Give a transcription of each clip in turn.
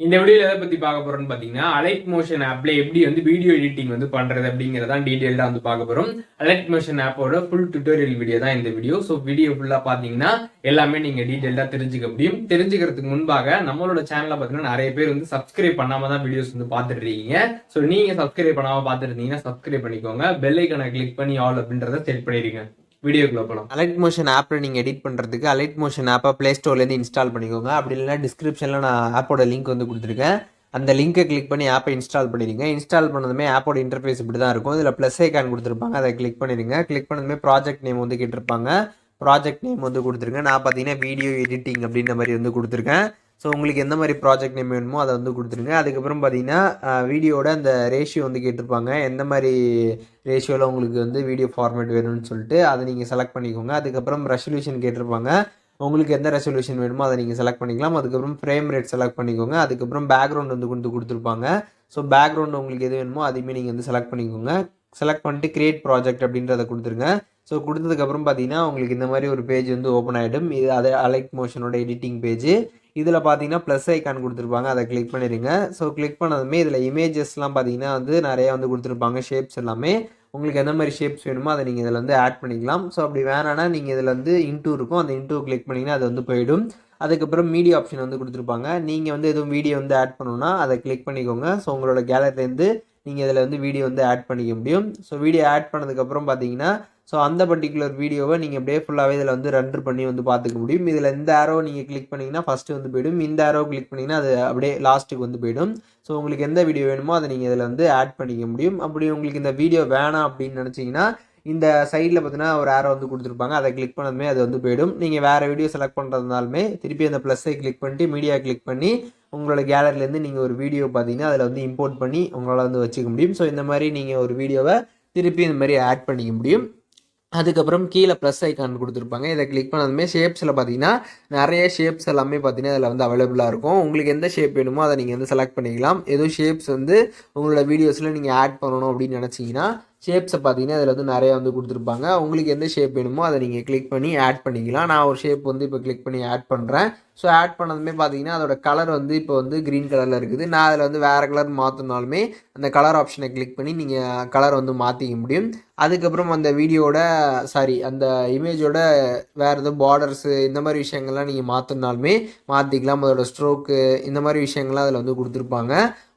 இந்த வீடியோல எதை பத்தி பார்க்க போறோம்னு பாத்தீங்கன்னா அலைட் மோஷன் ஆப்ல எப்படி வீடியோ எடிட்டிங் பண்றது அப்படிங்கறத டீடைல்டா பார்க்க போறோம். அலைட் மோஷன் ஆப்போட ஃபுல் டியூட்டோரியல் வீடியோ தான் இந்த வீடியோ. ஸோ வீடியோ ஃபுல்லா பாத்தீங்கன்னா எல்லாமே நீங்க டீடைல்டா தெரிஞ்சுக்க முடியும். தெரிஞ்சுக்கிறதுக்கு முன்பாக நம்மளோட சேனல்ல பாத்தீங்கன்னா நிறைய பேர் சப்ஸ்கிரைப் பண்ணாம தான் வீடியோஸ் பாத்துட்டு இருக்கீங்க. ஸோ நீங்க சப்ஸ்கிரைப் பண்ணாம பாத்துட்டு இருந்தீங்கன்னா சப்ஸ்கிரைப் பண்ணிக்கோங்க. பெல் ஐக்கானை கிளிக் பண்ணி ஆல் அப்படின்றத செட் பண்ணிடுங்க. வீடியோக்குள்ள போகலாம். அலைட் மோஷன் ஆப்பில் நீங்கள் எடிட் பண்ணுறதுக்கு அலைட் மோஷன் ஆப்பை ப்ளே ஸ்டோர்லேருந்து இன்ஸ்டால் பண்ணிக்கோங்க. அப்படி இல்லைனா டிஸ்கிரிப்ஷனில் நான் ஆப்போட லிங்க் கொடுத்துருக்கேன். அந்த லிங்கை கிளிக் பண்ணி ஆப்பை இன்ஸ்டால் பண்ணிடுங்க. இன்ஸ்டால் பண்ணதுமே ஆப்போட இன்டர்ஃபேஸ் இப்படி தான் இருக்கும். இதில் ப்ளஸ் ஐக்கான் கொடுத்துருப்பாங்க, அதை கிளிக் பண்ணிடுங்க. கிளிக் பண்ணதுமே ப்ராஜெக்ட் நேம் கேட்டிருப்பாங்க. ப்ராஜெக்ட் நேம் கொடுத்துருங்க. நான் பார்த்தீங்கன்னா வீடியோ எடிட்டிங் அப்படின்ற மாதிரி கொடுத்துருக்கேன். ஸோ உங்களுக்கு எந்த மாதிரி ப்ராஜெக்ட் நேம் வேணுமோ அதை கொடுத்துருங்க. அதுக்கப்புறம் பார்த்தீங்கன்னா வீடியோட அந்த ரேஷியோ கேட்டிருப்பாங்க. எந்த மாதிரி ரேஷியோவில் உங்களுக்கு வீடியோ ஃபார்மேட் வேணும்னு சொல்லிட்டு அதை நீங்கள் செலக்ட் பண்ணிக்கோங்க. அதுக்கப்புறம் ரெசல்யூஷன் கேட்டிருப்பாங்க. உங்களுக்கு எந்த ரெசல்யூஷன் வேணுமோ அதை நீங்கள் செலக்ட் பண்ணிக்கலாம். அதுக்கப்புறம் ஃப்ரேம் ரேட் செலக்ட் பண்ணிக்கோங்க. அதுக்கப்புறம் பேக்ரவுண்ட் கொடுத்துருப்பாங்க. ஸோ பேக்ரவுண்ட் உங்களுக்கு எது வேணுமோ அதையுமே நீங்கள் செலக்ட் பண்ணிக்கோங்க. செலக்ட் பண்ணிட்டு கிரியேட் ப்ராஜெக்ட் அப்படின்றத கொடுத்துருங்க. ஸோ கொடுத்ததுக்கப்புறம் பார்த்தீங்கன்னா உங்களுக்கு இந்த மாதிரி ஒரு பேஜ் ஓப்பன் ஆகிடும். இது அதை அலைட் மோஷனோட எடிட்டிங் பேஜ். இதில் பார்த்தீங்கன்னா ப்ளஸ் ஐக்கான் கொடுத்துருப்பாங்க, அதை கிளிக் பண்ணிடுங்க. ஸோ கிளிக் பண்ணதுமே இதில் இமேஜஸ்லாம் பார்த்தீங்கன்னா நிறையா கொடுத்துருப்பாங்க. ஷேப்ஸ் எல்லாமே உங்களுக்கு எந்த மாதிரி ஷேப்ஸ் வேணுமோ அதை நீங்கள் இதில் ஆட் பண்ணிக்கலாம். ஸோ அப்படி வேணான்னா நீங்கள் இதில் இன்டூ இருக்கும், அந்த இன்டூ கிளிக் பண்ணிங்கன்னா அது போயிடும். அதுக்கப்புறம் மீடியா ஆப்ஷன் கொடுத்துருப்பாங்க. நீங்கள் எதுவும் வீடியோ ஆட் பண்ணணும்னா அதை கிளிக் பண்ணிக்கோங்க. ஸோ உங்களோட கேலரிலேருந்து நீங்கள் இதில் வீடியோ ஆட் பண்ணிக்க முடியும். ஸோ வீடியோ ஆட் பண்ணதுக்கப்புறம் பார்த்தீங்கன்னா ஸோ அந்த பர்டிகுலர் வீடியோவை நீங்கள் அப்படியே ஃபுல்லாகவே இதில் ரெண்டர் பண்ணி பார்த்துக்க முடியும். இதில் இந்த ஆரோ நீங்கள் கிளிக் பண்ணிங்கன்னா ஃபஸ்ட்டு போயிடும். இந்த ஆரோ கிளிக் பண்ணிங்கன்னா அது அப்படியே லாஸ்ட்டுக்கு போயிடும். ஸோ உங்களுக்கு எந்த வீடியோ வேணுமோ அதை நீங்கள் இதில் ஆட் பண்ணிக்க முடியும். அப்படி உங்களுக்கு இந்த வீடியோ வேணாம் அப்படின்னு நினச்சிங்கன்னா இந்த சைடில் பார்த்தீங்கன்னா ஒரு ஆரோ கொடுத்துருப்பாங்க, அதை கிளிக் பண்ணதுமே அது போயிடும். நீங்கள் வேறு வீடியோ செலக்ட் பண்ணுறதுனாலுமே திருப்பி அந்த ப்ளஸ்ஸை கிளிக் பண்ணிட்டு மீடியா கிளிக் பண்ணி உங்களோட கேலரிலேருந்து நீங்கள் ஒரு வீடியோ பார்த்தீங்கன்னா அதில் இம்போர்ட் பண்ணி உங்களால் வச்சுக்க முடியும். ஸோ இந்த மாதிரி நீங்கள் ஒரு வீடியோவை திருப்பி இந்த மாதிரி ஆட் பண்ணிக்க முடியும். அதுக்கப்புறம் கீழே ப்ளஸ் ஐக்கான் கொடுத்துருப்பாங்க, இதை கிளிக் பண்ணதுமே ஷேப்ஸில் பார்த்தீங்கன்னா நிறைய ஷேப்ஸ் எல்லாமே பார்த்தீங்கன்னா அதில் அவைலபிளாக இருக்கும். உங்களுக்கு எந்த ஷேப் வேணுமோ அதை நீங்கள் செலக்ட் பண்ணிக்கலாம். எதுவும் ஷேப்ஸ் உங்களோட வீடியோஸில் நீங்கள் ஆட் பண்ணணும் அப்படின்னு நினச்சிங்கன்னா ஷேப்ஸை பார்த்தீங்கன்னா இதில் நிறையா கொடுத்துருப்பாங்க. உங்களுக்கு எந்த ஷேப் வேணுமோ அதை நீங்கள் கிளிக் பண்ணி ஆட் பண்ணிக்கலாம். நான் ஒரு ஷேப் இப்போ கிளிக் பண்ணி ஆட் பண்ணுறேன். ஸோ ஆட் பண்ணதுமே பார்த்தீங்கன்னா அதோட கலர் இப்போ க்ரீன் கலரில் இருக்குது. நான் அதில் வேறு கலர் மாற்றினாலுமே அந்த கலர் ஆப்ஷனை கிளிக் பண்ணி நீங்கள் கலர் மாற்றிக்க முடியும். அதுக்கப்புறம் அந்த வீடியோட அந்த இமேஜோட வேறு எதுவும் பார்டர்ஸு இந்த மாதிரி விஷயங்கள்லாம் நீங்கள் மாற்றினாலுமே மாற்றிக்கலாம். அதோட ஸ்ட்ரோக்கு இந்த மாதிரி விஷயங்கள்லாம் அதில் கொடுத்துருப்பாங்க.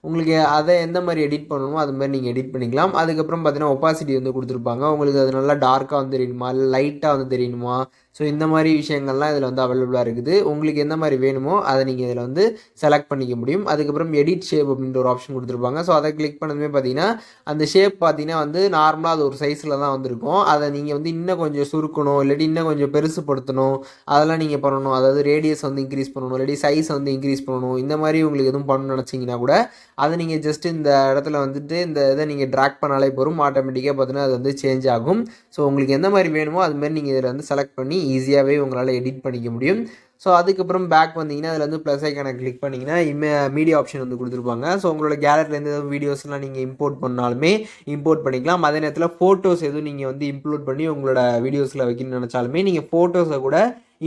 உங்களுக்கு அதை எந்த மாதிரி எடிட் பண்ணணுமோ அது மாதிரி நீங்கள் எடிட் பண்ணிக்கலாம். அதுக்கப்புறம் பார்த்தீங்கன்னா ஒப்பாசிட்டி கொடுத்துருப்பாங்க. உங்களுக்கு அது நல்லா டார்க்காக தெரியணுமா இல்லை லைட்டாக தெரியணுமா, ஸோ இந்த மாதிரி விஷயங்கள்லாம் இதில் அவைலபிளாக இருக்குது. உங்களுக்கு எந்த மாதிரி வேணுமோ அதை நீங்கள் இதில் செலக்ட் பண்ணிக்க முடியும். அதுக்கப்புறம் எடிட் ஷேப் அப்படின்ற ஒரு ஆப்ஷன் கொடுத்துருப்பாங்க. ஸோ அதை கிளிக் பண்ணதுமே பார்த்தீங்கன்னா அந்த ஷேப் பார்த்தீங்கன்னா நார்மலாக அது ஒரு சைஸில் தான் வந்திருக்கும். அதை நீங்கள் இன்னும் கொஞ்சம் சுருக்கணும், இல்லாட்டி இன்னும் கொஞ்சம் பெருசுப்படுத்தணும், அதெல்லாம் நீங்கள் பண்ணணும். அதாவது ரேடியஸ் இன்க்ரீஸ் பண்ணணும், இல்லாட்டி சைஸ் இன்க்ரீஸ் பண்ணணும். இந்த மாதிரி உங்களுக்கு எதுவும் பண்ணணும்னு நினச்சிங்கன்னா கூட அதை நீங்கள் ஜஸ்ட் இந்த இடத்துல இந்த இதை நீங்கள் ட்ராக் பண்ணாலே போகும். ஆட்டோமேட்டிக்காக பார்த்தீங்கன்னா அது சேஞ்ச் ஆகும். ஸோ உங்களுக்கு எந்த மாதிரி வேணுமோ அது மாதிரி நீங்கள் இதில் செலக்ட் பண்ணி ஈஸியாகவே உங்களால் எடிட் பண்ணிக்க முடியும். ஸோ அதுக்கப்புறம் பேக் வந்தீங்கன்னா அதில் ப்ளஸ் ஐக்கானை கிளிக் பண்ணிங்கன்னா மீடியா ஆப்ஷன் கொடுத்துருப்பாங்க. ஸோ உங்களோட கேலரிலேருந்து எதுவும் வீடியோஸ்லாம் நீங்கள் இம்போர்ட் பண்ணாலுமே இம்போர்ட் பண்ணிக்கலாம். அதே நேரத்தில் ஃபோட்டோஸ் எதுவும் நீங்கள் இம்ப்ளோட் பண்ணி உங்களோட வீடியோஸில் வைக்கணும்னு நினச்சாலுமே நீங்கள் ஃபோட்டோஸை கூட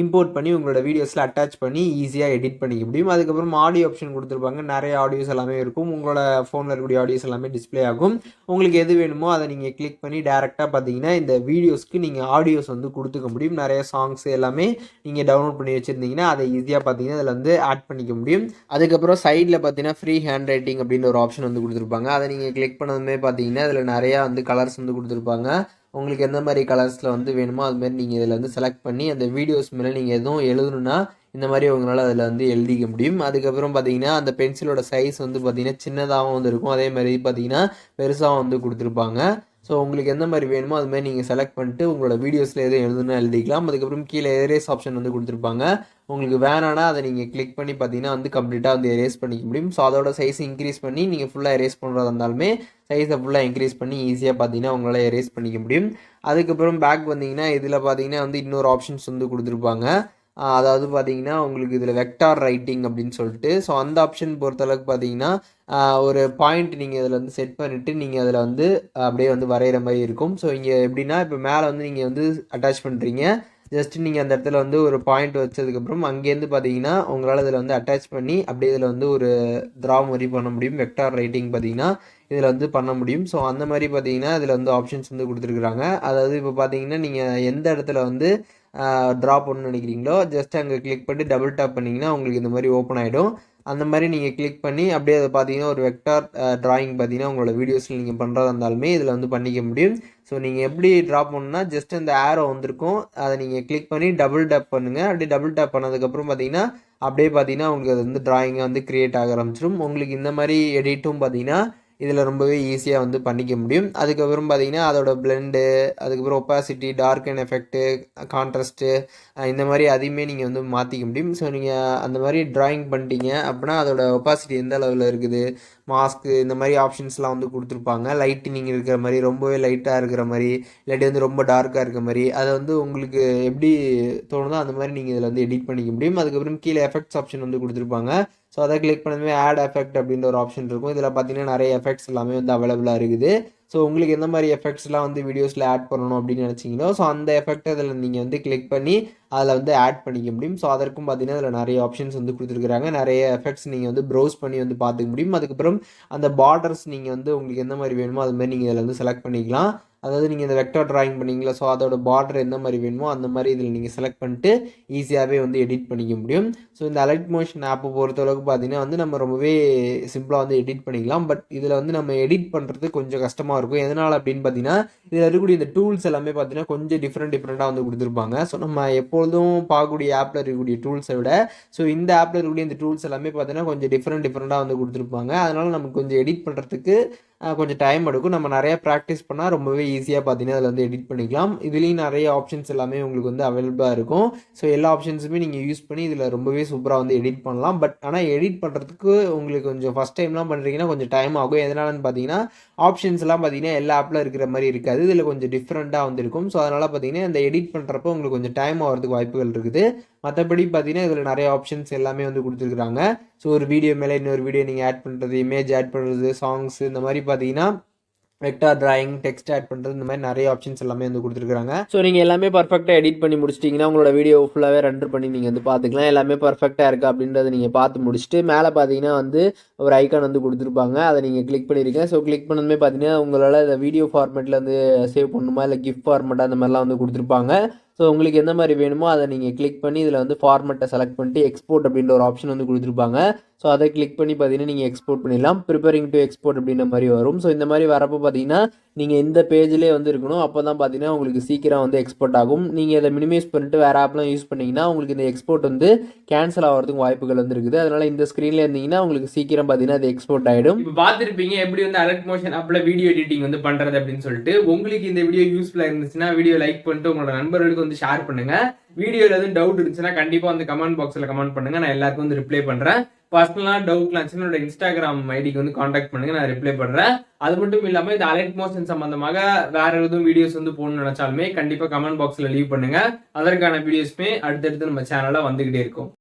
இம்போர்ட் பண்ணி உங்களோட வீடியோஸில் அட்டாச் பண்ணி ஈஸியாக எடிட் பண்ணிக்க முடியும். அதுக்கப்புறம் ஆடியோ ஆப்ஷன் கொடுத்துருப்பாங்க. நிறைய ஆடியோஸ் எல்லாமே இருக்கும். உங்களோட ஃபோனில் இருக்கக்கூடிய ஆடியோஸ் எல்லாமே டிஸ்பிளே ஆகும். உங்களுக்கு எது வேணுமோ அதை நீங்கள் கிளிக் பண்ணி டேரெக்டாக பார்த்தீங்கன்னா இந்த வீடியோஸ்க்கு நீங்கள் ஆடியோஸ் கொடுத்துக்க முடியும். நிறைய சாங்ஸ் எல்லாமே நீங்கள் டவுன்லோட் பண்ணி வச்சுருந்தீங்கன்னா அதை ஈஸியாக பார்த்தீங்கன்னா அதில் ஆட் பண்ணிக்க முடியும். அதுக்கப்புறம் சைடில் பார்த்தீங்கன்னா ஃப்ரீ ஹேண்ட் ரைட்டிங் அப்படின்னு ஒரு ஆப்ஷன் கொடுத்துருப்பாங்க. அதை நீங்கள் கிளிக் பண்ணதுமே பார்த்தீங்கன்னா இதில் நிறையா கலர்ஸ் கொடுத்துருப்பாங்க. உங்களுக்கு எந்த மாதிரி கலர்ஸில் வேணுமோ அதுமாரி நீங்கள் இதில் செலக்ட் பண்ணி அந்த வீடியோஸ் மேலே நீங்கள் எதுவும் எழுதணுன்னா இந்த மாதிரி உங்களால் அதில் எழுதிக்க முடியும். அதுக்கப்புறம் பார்த்தீங்கன்னா அந்த பென்சிலோட சைஸ் பார்த்தீங்கன்னா சின்னதாகவும் இருக்கும், அதே மாதிரி பார்த்தீங்கன்னா பெருசாகவும் கொடுத்துருப்பாங்க. ஸோ உங்களுக்கு எந்த மாதிரி வேணுமோ அது மாதிரி நீங்கள் செலக்ட் பண்ணிட்டு உங்களோட வீடியோஸில் எதுவும் எழுதுனா எழுதிக்கலாம். அதுக்கப்புறம் கீழே எரேஸ் ஆப்ஷன் கொடுத்துருப்பாங்க. உங்களுக்கு வேணான்னா அதை நீங்கள் கிளிக் பண்ணி பார்த்தீங்கன்னா கம்ப்ளீட்டாக எரேஸ் பண்ணிக்க முடியும். ஸோ அதோட சைஸ் இன்க்ரீஸ் பண்ணி நீங்கள் ஃபுல்லாக எரேஸ் பண்ணுறதா இருந்தாலுமே சைஸை ஃபுல்லாக இன்க்ரீஸ் பண்ணி ஈஸியாக பார்த்தீங்கன்னா உங்களால் எரேஸ் பண்ணிக்க முடியும். அதுக்கப்புறம் பேக் வந்தீங்கன்னா இதில் பார்த்தீங்கன்னா இன்னொரு ஆப்ஷன்ஸ் கொடுத்துருப்பாங்க. அதாவது பார்த்தீங்கன்னா உங்களுக்கு இதில் வெக்டார் ரைட்டிங் அப்படின்னு சொல்லிட்டு, ஸோ அந்த ஆப்ஷன் பொறுத்தளவுக்கு பார்த்தீங்கன்னா ஒரு பாயிண்ட் நீங்கள் இதில் செட் பண்ணிவிட்டு நீங்கள் அதில் அப்படியே வரைகிற மாதிரி இருக்கும். ஸோ இங்கே எப்படின்னா இப்போ மேலே நீங்கள் அட்டாச் பண்ணுறீங்க, ஜஸ்ட் நீங்கள் அந்த இடத்துல வந்து ஒரு பாயிண்ட் வச்சதுக்கப்புறம் அங்கேருந்து பார்த்தீங்கன்னா உங்களால் இதில் வந்து அட்டாச் பண்ணி அப்படியே இதில் வந்து ஒரு ட்ரா மாதிரி பண்ண முடியும். வெக்டார் ரைட்டிங் பார்த்தீங்கன்னா இதில் வந்து பண்ண முடியும். ஸோ அந்த மாதிரி பார்த்தீங்கன்னா இதில் வந்து ஆப்ஷன்ஸ் வந்து கொடுத்துருக்குறாங்க. அதாவது இப்போ பார்த்தீங்கன்னா நீங்கள் எந்த இடத்துல வந்து ட்ரா பண்ணணும்னு நினைக்கிறீங்களோ ஜஸ்ட் அங்கே கிளிக் பண்ணி டபுள் டேப் பண்ணிங்கன்னா உங்களுக்கு இந்த மாதிரி ஓப்பன் ஆகிடும். அந்த மாதிரி நீங்கள் கிளிக் பண்ணி அப்படியே அதை பார்த்தீங்கன்னா ஒரு வெக்டார் ட்ராயிங் பார்த்தீங்கன்னா உங்களோட வீடியோஸில் நீங்கள் பண்ணுறதா இருந்தாலுமே இதில் வந்து பண்ணிக்க முடியும். ஸோ நீங்கள் எப்படி ட்ரா பண்ணணும்னா ஜஸ்ட் அந்த ஆரோ வந்திருக்கும், அதை நீங்கள் கிளிக் பண்ணி டபுள் டேப் பண்ணுங்கள். அப்படியே டபுள் டேப் பண்ணதுக்கப்புறம் பார்த்தீங்கன்னா அப்படியே பார்த்தீங்கன்னா உங்களுக்கு அது வந்து ட்ராயிங்கை வந்து க்ரியேட் ஆக ஆரம்பிச்சிடும். உங்களுக்கு இந்த மாதிரி எடிட்டும் பார்த்தீங்கன்னா இதில் ரொம்பவே ஈஸியாக வந்து பண்ணிக்க முடியும். அதுக்கப்புறம் பார்த்தீங்கன்னா அதோட பிளெண்டு, அதுக்கப்புறம் opacity, dark and effect, contrast, இந்த மாதிரி அதையுமே நீங்கள் வந்து மாற்றிக்க முடியும். ஸோ நீங்கள் அந்த மாதிரி ட்ராயிங் பண்ணிட்டீங்க அப்படின்னா அதோட ஒப்பாசிட்டி எந்த அளவில் இருக்குது, மாஸ்க்கு இந்த மாதிரி ஆப்ஷன்ஸ்லாம் வந்து கொடுத்துருப்பாங்க. லைட்டினிங் இருக்கிற மாதிரி, ரொம்பவே லைட்டாக இருக்கிற மாதிரி, இல்லாட்டி வந்து ரொம்ப டார்க்காக இருக்கிற மாதிரி, அதை வந்து உங்களுக்கு எப்படி தோணுதோ அந்த மாதிரி நீங்கள் இதில் வந்து எடிட் பண்ணிக்க முடியும். அதுக்கப்புறம் கீழே எஃபெக்ட்ஸ் ஆப்ஷன் வந்து கொடுத்துருப்பாங்க. ஸோ அதை கிளிக் பண்ணதுமே ஆட் எஃபெக்ட் அப்படின்ற ஒரு ஆப்ஷன் இருக்கும். இதில் பார்த்தீங்கன்னா நிறைய எஃபெக்ட்ஸ் எல்லாமே வந்து அவைலபிளாக இருக்குது. ஸோ உங்களுக்கு எந்த மாதிரி எஃபெக்ட்ஸ்லாம் வந்து வீடியோஸில் ஆட் பண்ணணும் அப்படின்னு நினச்சிங்களோ ஸோ அந்த எஃபெக்ட் இதில் நீங்கள் வந்து கிளிக் பண்ணி அதில் வந்து ஆட் பண்ணிக்க முடியும். ஸோ அதற்கும் பார்த்தீங்கன்னா இதில் நிறைய ஆப்ஷன்ஸ் வந்து கொடுத்துருக்குறாங்க. நிறைய எஃபெக்ட்ஸ் நீங்கள் வந்து ப்ரௌஸ் பண்ணி வந்து பார்த்துக்க முடியும். அதுக்கப்புறம் அந்த பார்டர்ஸ் நீங்கள் வந்து உங்களுக்கு எந்த மாதிரி வேணுமோ அது மாதிரி நீங்கள் இதில் வந்து செலக்ட் பண்ணிக்கலாம். அதாவது நீங்கள் இந்த வெக்டார் ட்ராயிங் பண்ணிங்களா ஸோ அதோட பார்டர் எந்த மாதிரி வேணுமோ அந்த மாதிரி இதில் நீங்கள் செலக்ட் பண்ணிட்டு ஈஸியாகவே வந்து எடிட் பண்ணிக்க முடியும். ஸோ இந்த அலைட் மோஷன் ஆப்பை பொறுத்தளவுக்கு பார்த்தீங்கன்னா வந்து நம்ம ரொம்பவே சிம்பிளாக வந்து எடிட் பண்ணிக்கலாம். பட் இதில் வந்து நம்ம எடிட் பண்ணுறது கொஞ்சம் கஷ்டமாக இருக்கும். எதனால் அப்படின்னு பார்த்தீங்கன்னா இதில் இருக்கக்கூடிய இந்த டூல்ஸ் எல்லாமே பார்த்தீங்கன்னா கொஞ்சம் டிஃப்ரெண்ட்டாக வந்து கொடுத்துருப்பாங்க. ஸோ நம்ம எப்பொழுதும் பார்க்கக்கூடிய ஆப்பில் இருக்கக்கூடிய டூல்ஸை விட ஸோ இந்த ஆப்பில் இருக்கக்கூடிய இந்த டூல்ஸ் எல்லாமே பார்த்தீங்கன்னா கொஞ்சம் டிஃப்ரெண்ட்டாக வந்து கொடுத்துருப்பாங்க. அதனால் நமக்கு கொஞ்சம் எடிட் பண்ணுறதுக்கு கொஞ்சம் டைம் எடுக்கும். நம்ம நிறையா ப்ராக்டிஸ் பண்ணால் ரொம்பவே ஈஸியாக பார்த்தீங்கன்னா அதில் வந்து எடிட் பண்ணிக்கலாம். இதுலேயும் நிறைய ஆப்ஷன்ஸ் எல்லாமே உங்களுக்கு வந்து அவைலபிளாக இருக்கும். ஸோ எல்லா ஆப்ஷன்ஸுமே நீங்கள் யூஸ் பண்ணி இதில் ரொம்பவே சூப்பராக வந்து எடிட் பண்ணலாம். பட் ஆனால் எடிட் பண்ணுறதுக்கு உங்களுக்கு கொஞ்சம் ஃபஸ்ட் டைம்லாம் பண்ணுறீங்கன்னா கொஞ்சம் டைம் ஆகும். எதனாலன்னு பார்த்தீங்கன்னா ஆப்ஷன்ஸ்லாம் பார்த்தீங்கன்னா எல்லா ஆப்பில் இருக்கிற மாதிரி இருக்காது. இதில் கொஞ்சம் டிஃப்ரெண்ட்டாக வந்து இருக்கும். ஸோ அதனால் பார்த்தீங்கன்னா இந்த எடிட் பண்ணுறப்போ உங்களுக்கு கொஞ்சம் டைம் ஆகிறதுக்கு வாய்ப்புகள் இருக்குது. மற்றபடி பார்த்தீங்கன்னா இதில் நிறைய ஆப்ஷன்ஸ் எல்லாமே வந்து கொடுத்துருக்குறாங்க. ஸோ ஒரு வீடியோ மேலே இன்னொரு வீடியோ நீங்கள் ஆட் பண்ணுறது, இமேஜ் ஆட் பண்ணுறது, சாங்ஸ் இந்த மாதிரி பார்த்தீங்கன்னா வெக்டார் டிராயிங், டெக்ஸ்ட் ஆட் பண்ணுறது இந்த மாதிரி நிறைய ஆப்ஷன்ஸ் எல்லாமே வந்து கொடுத்துருக்காங்க. ஸோ நீங்கள் எல்லாமே பர்ஃபெக்டாக எடிட் பண்ணி முடிச்சிட்டிங்கன்னா உங்களோட வீடியோ ஃபுல்லாகவே ரெண்டர் பண்ணி நீங்கள் வந்து பார்த்துக்கலாம். எல்லாமே பர்ஃபெக்டாக இருக்கா அப்படின்றத நீங்கள் பார்த்து முடிச்சுட்டு மேலே பார்த்தீங்கன்னா வந்து ஒரு ஐக்கான் வந்து கொடுத்துருப்பாங்க. அதை நீங்கள் கிளிக் பண்ணியிருக்கேன். ஸோ கிளிக் பண்ணதுமே பார்த்தீங்கன்னா உங்களால் இந்த வீடியோ ஃபார்மேட்டில் வந்து சேவ் பண்ணணுமா இல்லை கிஃப்ட் ஃபார்மேட் அந்த மாதிரிலாம் வந்து கொடுத்துருப்பாங்க. ஸோ உங்களுக்கு எந்த மாதிரி வேணுமோ அதை நீங்கள் கிளிக் பண்ணி இதில் வந்து ஃபார்மேட்டை செலக்ட் பண்ணிட்டு எக்ஸ்போர்ட் அப்படின்ற ஒரு ஆப்ஷன் வந்து கொடுத்துருப்பாங்க. ஸோ அதை கிளிக் பண்ணி பார்த்தீங்கன்னா நீங்கள் எக்ஸ்போர்ட் பண்ணிடலாம். ப்ரிப்பேரிங் டு எக்ஸ்போர்ட் அப்படின்ற மாதிரி வரும். ஸோ இந்த மாதிரி வரப்போ பார்த்தீங்கன்னா நீங்கள் இந்த பேஜ்லேயே வந்து இருக்கணும். அப்போ தான் பார்த்தீங்கன்னா உங்களுக்கு சீக்கிரம் வந்து எக்ஸ்போர்ட் ஆகும். நீங்கள் இதை மினிமைஸ் பண்ணிட்டு வேறு ஆப்லாம் யூஸ் பண்ணிங்கன்னா உங்களுக்கு இந்த எக்ஸ்போர்ட் வந்து கேன்சல் ஆகிறதுக்கு வாய்ப்புகள் வந்து இருக்குது. அதனால் இந்த ஸ்க்ரீனில் இருந்தீங்கன்னா உங்களுக்கு சீக்கிரம் பார்த்தீங்கன்னா அது எக்ஸ்போர்ட் ஆகிடும். இப்போ பார்த்துருப்பீங்க எப்படி வந்து அலர்ட் மோஷன் ஆப்பில் வீடியோ எடிட்டிங் வந்து பண்ணுறது அப்படின்னு சொல்லிட்டு. உங்களுக்கு இந்த வீடியோ யூஸ்ஃபுல்லாக இருந்துச்சுன்னா வீடியோ லைக் பண்ணிட்டு உங்களோட நண்பர்களுக்கு வந்து ஷேர் பண்ணுங்க. வீடியோவில் எதுவும் டவுட் இருந்துச்சுன்னா கண்டிப்பாக வந்து கமெண்ட் பாக்ஸில் கமெண்ட் பண்ணுங்க. நான் எல்லாருக்கும் வந்து ரிப்ளை பண்ணுறேன். பர்சனலாக டவுட்லாம் இருந்துச்சுன்னா என்னோட இன்ஸ்டாகிராம் ஐடிக்கு வந்து காண்டாக்ட் பண்ணுங்க, நான் ரிப்ளை பண்ணுறேன். அது மட்டும் இல்லாமல் இந்த அலைட் மோஷன் சம்பந்தமாக வேற எதுவும் வீடியோஸ் வந்து போகணும்னு நினைச்சாலுமே கண்டிப்பாக கமெண்ட் பாக்ஸில் லீவ் பண்ணுங்க. அதற்கான வீடியோஸ்மே அடுத்தடுத்து நம்ம சேனலில் வந்துகிட்டே இருக்கும்.